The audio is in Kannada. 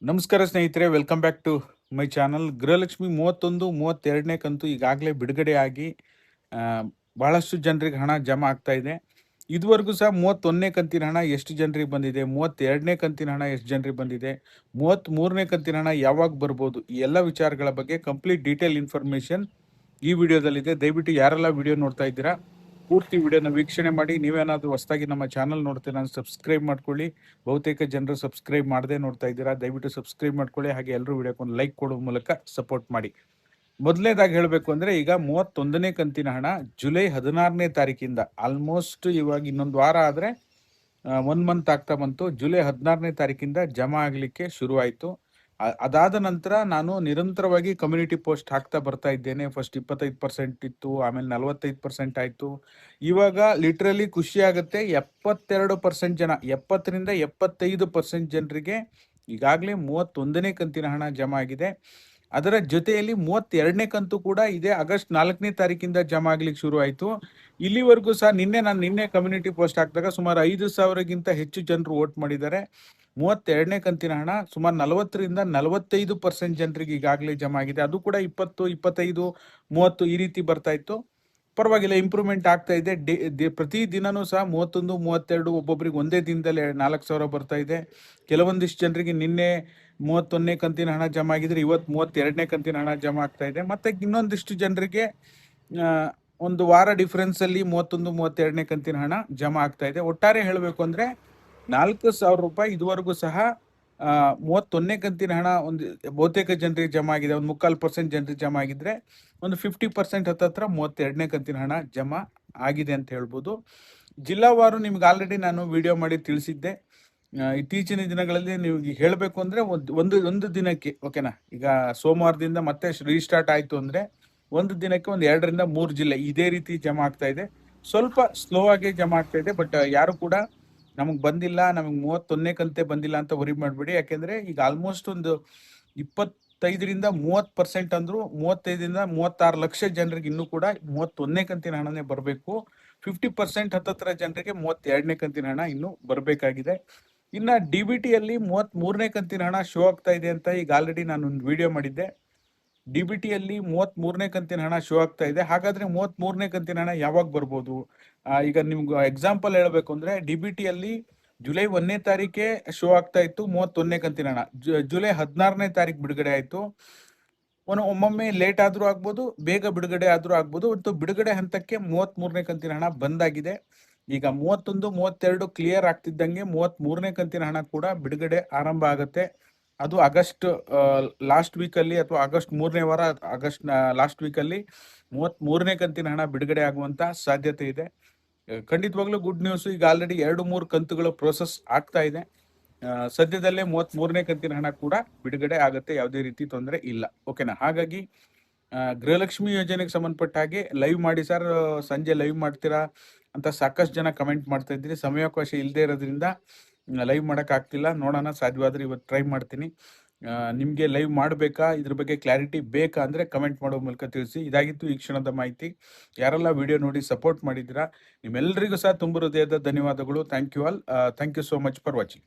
ನಮಸ್ಕಾರ ಸ್ನೇಹಿತರೆ, welcome back to my channel. Gruhalakshmi 31, 32ನೇ ಕಂತು ಈಗಾಗಲೇ ಬಿಡುಗಡೆ ಆಗಿ ಆ, ಬಹಳಷ್ಟು ಜನರಿಗೆ ಹಣ ಜಮಾ ಆಗ್ತಾ ಇದೆ. ಇದುವರೆಗೂ ಸಹ 31ನೇ ಕಂತಿನ ಹಣ ಎಷ್ಟು ಜನರಿಗೆ ಬಂದಿದೆ, 32ನೇ ಕಂತಿನ ಹಣ ಎಷ್ಟು ಜನರಿಗೆ ಬಂದಿದೆ, 33ನೇ ಕಂತಿನ ಹಣ ಯಾವಾಗ ಬರ್ಬೋದು, ಈ ಎಲ್ಲ ವಿಚಾರಗಳ ಬಗ್ಗೆ ಕಂಪ್ಲೀಟ್ ಡೀಟೇಲ್ ಇನ್ಫಾರ್ಮೇಶನ್ ಈ ವಿಡಿಯೋದಲ್ಲಿದೆ. ದಯವಿಟ್ಟು ಯಾರೆಲ್ಲ ವಿಡಿಯೋ ನೋಡ್ತಾ ಇದ್ದೀರಾ ಪೂರ್ತಿ ವಿಡಿಯೋನ ವೀಕ್ಷಣೆ ಮಾಡಿ. ನೀವೇನಾದರೂ ಹೊಸದಾಗಿ ನಮ್ಮ ಚಾನಲ್ ನೋಡ್ತೀರಾ ಸಬ್ಸ್ಕ್ರೈಬ್ ಮಾಡ್ಕೊಳ್ಳಿ. ಬಹುತೇಕ ಜನರು ಸಬ್ಸ್ಕ್ರೈಬ್ ಮಾಡದೆ ನೋಡ್ತಾ ಇದ್ದೀರಾ, ದಯವಿಟ್ಟು ಸಬ್ಸ್ಕ್ರೈಬ್ ಮಾಡ್ಕೊಳ್ಳಿ. ಹಾಗೆ ಎಲ್ಲರೂ ವಿಡಿಯೋಕ್ಕೆ ಒಂದು ಲೈಕ್ ಕೊಡೋ ಮೂಲಕ ಸಪೋರ್ಟ್ ಮಾಡಿ. ಮೊದಲನೇದಾಗಿ ಹೇಳಬೇಕು ಅಂದರೆ, ಈಗ 31ನೇ ಕಂತಿನ ಹಣ ಜುಲೈ 16ನೇ ತಾರೀಕಿಂದ ಆಲ್ಮೋಸ್ಟ್ ಇವಾಗ ಇನ್ನೊಂದು ವಾರ ಆದರೆ 1 ಮಂತ್ ಆಗ್ತಾ ಬಂತು. ಜುಲೈ 16ನೇ ತಾರೀಕಿಂದ ಜಮಾ ಆಗಲಿಕ್ಕೆ ಶುರುವಾಯಿತು. ಅದಾದ ನಂತರ ನಾನು ನಿರಂತರವಾಗಿ ಕಮ್ಯುನಿಟಿ ಪೋಸ್ಟ್ ಹಾಕ್ತಾ ಬರ್ತಾ ಇದ್ದೇನೆ. ಫಸ್ಟ್ 25% ಇತ್ತು, ಆಮೇಲೆ 45% ಆಯಿತು. ಇವಾಗ ಲಿಟ್ರಲಿ ಖುಷಿ ಆಗುತ್ತೆ, 72% ಜನ, 70ರಿಂದ 75% ಜನರಿಗೆ ಈಗಾಗಲೇ 31ನೇ ಕಂತಿನ ಹಣ ಜಮಾ ಆಗಿದೆ. ಅದರ ಜೊತೆಯಲ್ಲಿ 32ನೇ ಕಂತು ಕೂಡ ಇದೆ. ಆಗಸ್ಟ್ 4ನೇ ತಾರೀಕಿಂದ ಜಮಾ ಆಗ್ಲಿಕ್ಕೆ ಶುರು ಆಯಿತು. ಇಲ್ಲಿವರೆಗೂ ಸಹ ನಾನು ನಿನ್ನೆ ಕಮ್ಯುನಿಟಿ ಪೋಸ್ಟ್ ಹಾಕಿದಾಗ ಸುಮಾರು 5,000ಗಿಂತ ಹೆಚ್ಚು ಜನರು ವೋಟ್ ಮಾಡಿದ್ದಾರೆ. 32ನೇ ಕಂತಿನ ಹಣ ಸುಮಾರು 40ರಿಂದ 45% ಜನರಿಗೆ ಈಗಾಗಲೇ ಜಮಾ ಆಗಿದೆ. ಅದು ಕೂಡ 20, 25, 30 ಈ ರೀತಿ ಬರ್ತಾ ಇತ್ತು. ಪರವಾಗಿಲ್ಲ, ಇಂಪ್ರೂವ್ಮೆಂಟ್ ಆಗ್ತಾ ಇದೆ. ಪ್ರತಿ ದಿನನೂ ಸಹ 31, 32, ಒಬ್ಬೊಬ್ಬರಿಗೆ ಒಂದೇ ದಿನದಲ್ಲಿ 4,000 ಬರ್ತಾ ಇದೆ. ಕೆಲವೊಂದಿಷ್ಟು ಜನರಿಗೆ ನಿನ್ನೆ 31ನೇ ಕಂತಿನ ಹಣ ಜಮಾ ಆಗಿದ್ರೆ ಇವತ್ತು 32ನೇ ಕಂತಿನ ಹಣ ಜಮಾ ಆಗ್ತಾ ಇದೆ. ಮತ್ತೆ ಇನ್ನೊಂದಿಷ್ಟು ಜನರಿಗೆ ಒಂದು ವಾರ ಡಿಫರೆನ್ಸ್ ಅಲ್ಲಿ 31, 32ನೇ ಕಂತಿನ ಹಣ ಜಮಾ ಆಗ್ತಾ ಇದೆ. ಒಟ್ಟಾರೆ ಹೇಳಬೇಕು ಅಂದ್ರೆ 4,000 ರೂಪಾಯಿ ಇದುವರೆಗೂ ಸಹ 31ನೇ ಕಂತಿನ ಹಣ ಒಂದು ಬಹುತೇಕ ಜನರಿಗೆ ಜಮಾ ಆಗಿದೆ. ಒಂದು 3/4% ಜನರಿಗೆ ಜಮಾ ಆಗಿದ್ರೆ ಒಂದು 50% ಹತ್ತತ್ರ 32ನೇ ಕಂತಿನ ಹಣ ಜಮಾ ಆಗಿದೆ ಅಂತ ಹೇಳ್ಬೋದು. ಜಿಲ್ಲಾವಾರು ನಿಮ್ಗೆ ಆಲ್ರೆಡಿ ನಾನು ವಿಡಿಯೋ ಮಾಡಿ ತಿಳಿಸಿದ್ದೆ. ಇತ್ತೀಚಿನ ದಿನಗಳಲ್ಲಿ ನೀವು ಹೇಳಬೇಕು ಅಂದ್ರೆ ಒಂದು ದಿನಕ್ಕೆ, ಓಕೆನಾ, ಈಗ ಸೋಮವಾರದಿಂದ ಮತ್ತೆ ರೀಸ್ಟಾರ್ಟ್ ಆಯ್ತು ಅಂದ್ರೆ ಒಂದು ದಿನಕ್ಕೆ 2ರಿಂದ 3 ಜಿಲ್ಲೆ ಇದೇ ರೀತಿ ಜಮಾ ಆಗ್ತಾ ಇದೆ. ಸ್ವಲ್ಪ ಸ್ಲೋ ಆಗಿ ಜಮಾ ಆಗ್ತಾ ಇದೆ. ಬಟ್ ಯಾರು ಕೂಡ ನಮಗೆ ಬಂದಿಲ್ಲ, ನಮಗೆ 31ನೇ ಕಂತೆ ಬಂದಿಲ್ಲ ಅಂತ ವರಿ ಮಾಡಬೇಡಿ. ಯಾಕೆಂದ್ರೆ ಈಗ ಆಲ್ಮೋಸ್ಟ್ ಒಂದು 25ರಿಂದ 30% ಅಂದ್ರು 35ರಿಂದ 36 ಲಕ್ಷ ಜನರಿಗೆ ಇನ್ನೂ ಕೂಡ 31ನೇ ಕಂತಿನ ಹಣನೇ ಬರಬೇಕು. 50% ಹತ್ತತ್ರ ಜನರಿಗೆ 32ನೇ ಕಂತಿನ ಹಣ ಇನ್ನೂ ಬರಬೇಕಾಗಿದೆ. ಇನ್ನ DBTಯಲ್ಲಿ 33ನೇ ಕಂತಿನ ಹಣ ಶೋ ಆಗ್ತಾ ಇದೆ ಅಂತ ಈಗ ಆಲ್ರೆಡಿ ನಾನು ಒಂದು ವಿಡಿಯೋ ಮಾಡಿದ್ದೆ. DBTಯಲ್ಲಿ 33ನೇ ಕಂತಿನ ಹಣ ಶೋ ಆಗ್ತಾ ಇದೆ. ಹಾಗಾದ್ರೆ 33ನೇ ಕಂತಿನ ಹಣ ಯಾವಾಗ ಬರ್ಬೋದು? ಈಗ ನಿಮ್ಗೆ ಎಕ್ಸಾಂಪಲ್ ಹೇಳಬೇಕು ಅಂದ್ರೆ, DBTಯಲ್ಲಿ ಜುಲೈ 1ನೇ ತಾರೀಕೆ ಶೋ ಆಗ್ತಾ ಇತ್ತು 31ನೇ ಕಂತಿನ ಹಣ. ಜುಲೈ 16ನೇ ತಾರೀಕು ಬಿಡುಗಡೆ ಆಯ್ತು. ಒಮ್ಮೊಮ್ಮೆ ಲೇಟ್ ಆದ್ರೂ ಆಗ್ಬೋದು, ಬೇಗ ಬಿಡುಗಡೆ ಆದ್ರೂ ಆಗ್ಬೋದು. ಒಟ್ಟು ಬಿಡುಗಡೆ ಹಂತಕ್ಕೆ 33ನೇ ಕಂತಿನ ಹಣ ಬಂದಾಗಿದೆ. ಈಗ 31, 32 ಕ್ಲಿಯರ್ ಆಗ್ತಿದ್ದಂಗೆ 33ನೇ ಕಂತಿನ ಹಣ ಕೂಡ ಬಿಡುಗಡೆ ಆರಂಭ ಆಗುತ್ತೆ. ಅದು ಆಗಸ್ಟ್ ಲಾಸ್ಟ್ ವೀಕಲ್ಲಿ ಅಥವಾ ಆಗಸ್ಟ್ 3ನೇ ವಾರ, ಆಗಸ್ಟ್ ಲಾಸ್ಟ್ ವೀಕಲ್ಲಿ 33ನೇ ಕಂತಿನ ಹಣ ಬಿಡುಗಡೆ ಆಗುವಂತ ಸಾಧ್ಯತೆ ಇದೆ. ಖಂಡಿತವಾಗ್ಲೂ ಗುಡ್ ನ್ಯೂಸ್. ಈಗ ಆಲ್ರೆಡಿ 2-3 ಕಂತುಗಳು ಪ್ರೋಸೆಸ್ ಆಗ್ತಾ ಇದೆ. ಸದ್ಯದಲ್ಲೇ 33ನೇ ಕಂತಿನ ಹಣ ಕೂಡ ಬಿಡುಗಡೆ ಆಗುತ್ತೆ, ಯಾವುದೇ ರೀತಿ ತೊಂದರೆ ಇಲ್ಲ, ಓಕೆನಾ. ಹಾಗಾಗಿ ಗೃಹಲಕ್ಷ್ಮಿ ಯೋಜನೆಗೆ ಸಂಬಂಧಪಟ್ಟ ಹಾಗೆ ಲೈವ್ ಮಾಡಿ ಸರ್, ಸಂಜೆ ಲೈವ್ ಮಾಡ್ತೀರಾ ಅಂತ ಸಾಕಷ್ಟು ಜನ ಕಮೆಂಟ್ ಮಾಡ್ತಾ ಇದ್ದೀರಿ. ಸಮಯಾವಕಾಶ ಇಲ್ಲದೆ ಇರೋದ್ರಿಂದ ಲೈವ್ ಮಾಡಕ್ ಆಗ್ತಿಲ್ಲ. ನೋಡೋಣ, ಸಾಧ್ಯವಾದ್ರೆ ಇವತ್ತು ಟ್ರೈ ಮಾಡ್ತೀನಿ. ನಿಮಗೆ ಲೈವ್ ಮಾಡಬೇಕಾ, ಇದ್ರ ಬಗ್ಗೆ ಕ್ಲಾರಿಟಿ ಬೇಕಾ ಅಂದ್ರೆ ಕಮೆಂಟ್ ಮಾಡೋ ಮೂಲಕ ತಿಳಿಸಿ. ಇದಾಗಿತ್ತು ಈ ಕ್ಷಣದ ಮಾಹಿತಿ. ಯಾರೆಲ್ಲ ವಿಡಿಯೋ ನೋಡಿ ಸಪೋರ್ಟ್ ಮಾಡಿದ್ದೀರಾ ನಿಮ್ಮೆಲ್ಲರಿಗೂ ಸಹ ತುಂಬ ಹೃದಯದ ಧನ್ಯವಾದಗಳು. Thank you all. Thank you so much for watching.